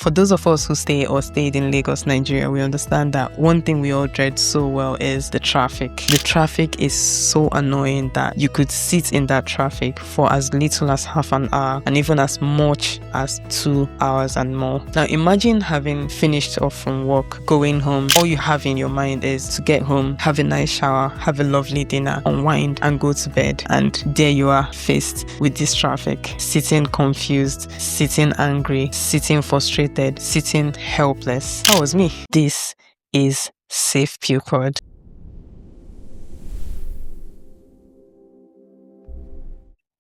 For those of us who stay or stayed in Lagos, Nigeria, we understand that one thing we all dread so well is the traffic. The traffic is so annoying that you could sit in that traffic for as little as half an hour and even as much as 2 hours and more. Now imagine having finished off from work, going home. All you have in your mind is to get home, have a nice shower, have a lovely dinner, unwind and go to bed. And there you are faced with this traffic, sitting confused, sitting angry, sitting frustrated, sitting helpless. That was me. This is Safe Pew Pod.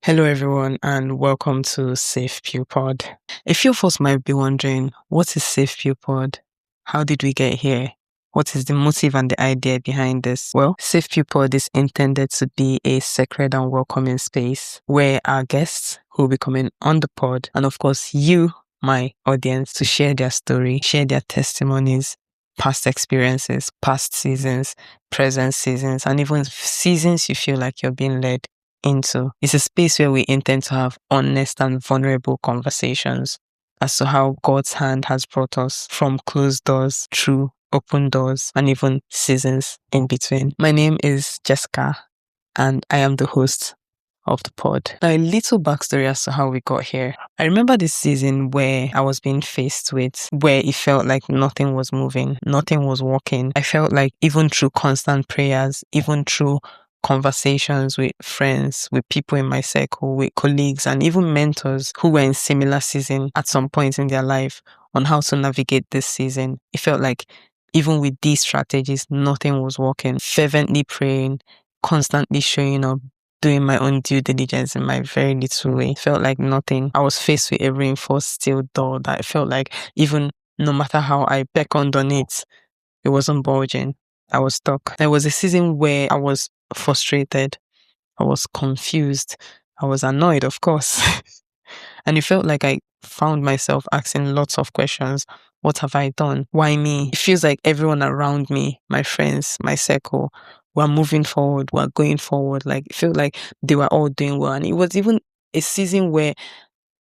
Hello everyone and welcome to Safe Pew Pod. A few of us might be wondering, what is Safe Pew Pod? How did we get here? What is the motive and the idea behind this? Well, Safe Pew Pod is intended to be a sacred and welcoming space where our guests who will be coming on the pod, and of course you, my audience, to share their story, share their testimonies, past experiences, past seasons, present seasons, and even seasons you feel like you're being led into. It's a space where we intend to have honest and vulnerable conversations as to how God's hand has brought us from closed doors through open doors and even seasons in between. My name is Jessica and I am the host of the pod. Now, a little backstory as to how we got here. I remember this season where I was being faced with where it felt like nothing was moving, nothing was working. I felt like even through constant prayers, even through conversations with friends, with people in my circle, with colleagues, and even mentors who were in similar season at some point in their life on how to navigate this season. It felt like even with these strategies, nothing was working. Fervently praying, constantly showing up, doing my own due diligence in my very little way. It felt like nothing. I was faced with a reinforced steel door that I felt like even no matter how I beckoned on it, it wasn't bulging. I was stuck. There was a season where I was frustrated. I was confused. I was annoyed, of course. And it felt like I found myself asking lots of questions. What have I done? Why me? It feels like everyone around me, my friends, my circle, were moving forward, were going forward. Like, it felt like they were all doing well. And it was even a season where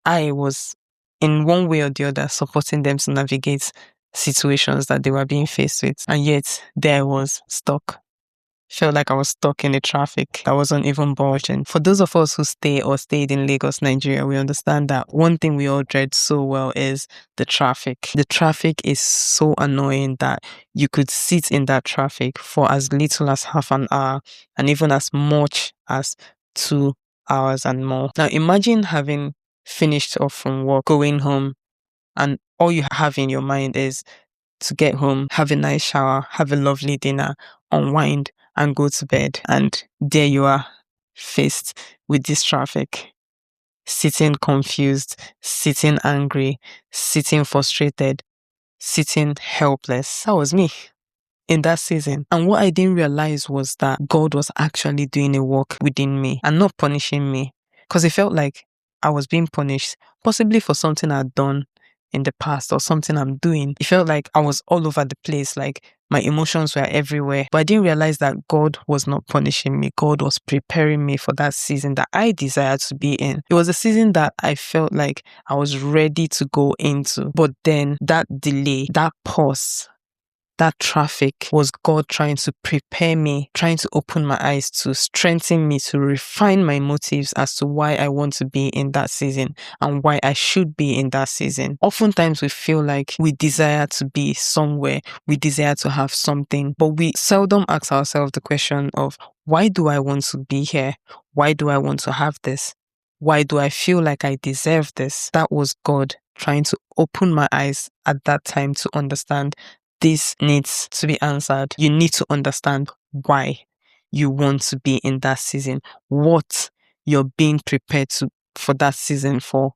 I was, in one way or the other, supporting them to navigate situations that they were being faced with. And yet, there I was, stuck. Felt like I was stuck in the traffic that wasn't even budging. For those of us who stay or stayed in Lagos, Nigeria, we understand that one thing we all dread so well is the traffic. The traffic is so annoying that you could sit in that traffic for as little as half an hour and even as much as 2 hours and more. Now imagine having finished off from work, going home, and all you have in your mind is to get home, have a nice shower, have a lovely dinner, unwind, and go to bed. And there you are, faced with this traffic, sitting confused, sitting angry, sitting frustrated, sitting helpless. That was me in that season. And what I didn't realize was that God was actually doing a work within me and not punishing me, because it felt like I was being punished, possibly for something I'd done in the past or something I'm doing. It felt like I was all over the place, like my emotions were everywhere. But I didn't realize that God was not punishing me. God was preparing me for that season that I desired to be in. It was a season that I felt like I was ready to go into. But then that delay, that pause, that traffic was God trying to prepare me, trying to open my eyes, to strengthen me, to refine my motives as to why I want to be in that season and why I should be in that season. Oftentimes we feel like we desire to be somewhere, we desire to have something, but we seldom ask ourselves the question of, why do I want to be here? Why do I want to have this? Why do I feel like I deserve this? That was God trying to open my eyes at that time to understand this needs to be answered. You need to understand why you want to be in that season, what you're being prepared to for that season for,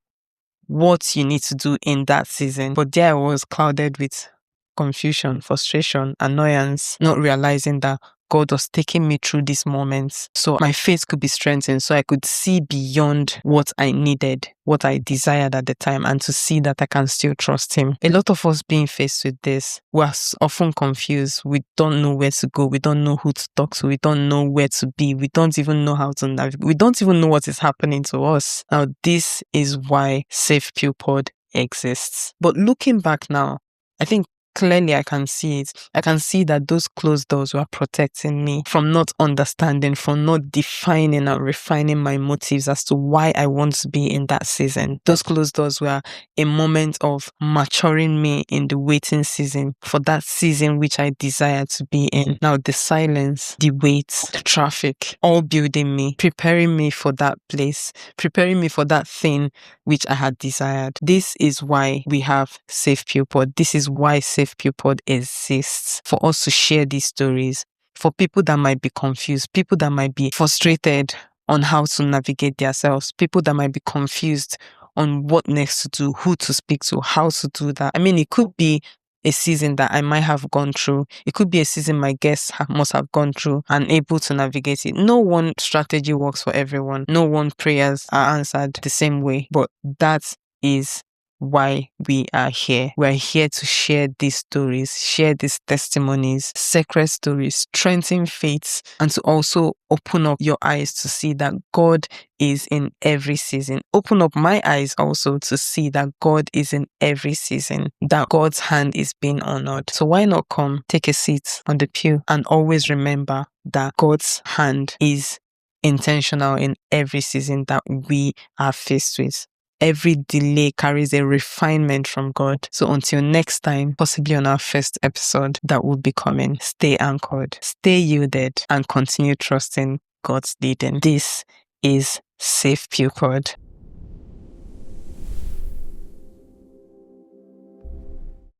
what you need to do in that season. But there I was, clouded with confusion, frustration, annoyance, not realizing that God was taking me through these moments so my faith could be strengthened, so I could see beyond what I needed, what I desired at the time, and to see that I can still trust Him. A lot of us being faced with this, we're often confused. We don't know where to go. We don't know who to talk to. We don't know where to be. We don't even know how to navigate. We don't even know what is happening to us. Now, this is why Safe Pew Pod exists. But looking back now, I think clearly I can see it. I can see that those closed doors were protecting me from not understanding, from not defining and refining my motives as to why I want to be in that season. Those closed doors were a moment of maturing me in the waiting season for that season which I desire to be in. Now, the silence, the wait, the traffic, all building me, preparing me for that place, preparing me for that thing which I had desired. This is why we have Safe Pure Pod. This is why Safe Pure Pod exists, for us to share these stories, for people that might be confused, people that might be frustrated on how to navigate themselves, people that might be confused on what next to do, who to speak to, how to do that. I mean, it could be a season that I might have gone through. It could be a season my guests must have gone through and able to navigate it. No one strategy works for everyone. No one prayers are answered the same way. But that is why we are here. We're here to share these stories, share these testimonies, sacred stories, strengthen faith, and to also open up your eyes to see that God is in every season. Open up my eyes also to see that God is in every season, that God's hand is being honored. So why not come, take a seat on the pew, and always remember that God's hand is intentional in every season that we are faced with. Every delay carries a refinement from God. So until next time, possibly on our first episode that will be coming, stay anchored, stay yielded, and continue trusting God's leading. This is Safe Pure Pod.